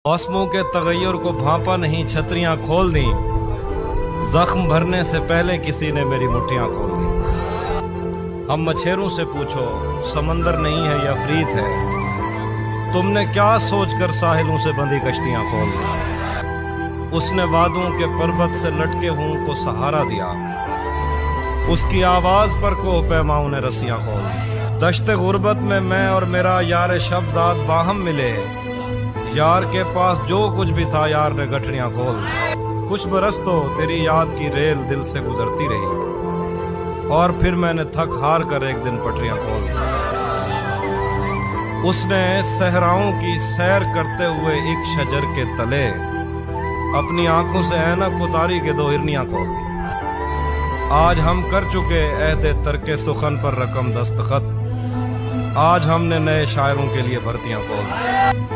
मौसमों के तगैयुर को भांपा नहीं, छतरियां खोल दी। जख्म भरने से पहले किसी ने मेरी मुट्ठियां खोल दी। हम मछेरों से पूछो, समंदर नहीं है या अफरीत है, तुमने क्या सोचकर साहिलों से बंधी कश्तियां खोल दी। उसने वादों के पर्वत से लटके हुओं को सहारा दिया, उसकी आवाज पर कोह पैमाओं ने रस्सियां खोल दी। दश्त गुर्बत में मैं और मेरा यार शब्दात बाहम मिले, यार के पास जो कुछ भी था यार ने गठरियां खोल दी। कुछ बरस तो तेरी याद की रेल दिल से गुजरती रही, और फिर मैंने थक हार कर एक दिन पटरियां खोल दी। उसने सहराओं की सैर करते हुए एक शजर के तले अपनी आंखों से ऐनक उतारी के दो हिरनियां खोल दी। आज हम कर चुके अहदे तरके सुखन पर रकम दस्तखत, आज हमने नए शायरों के लिए भर्तियां खोल दी।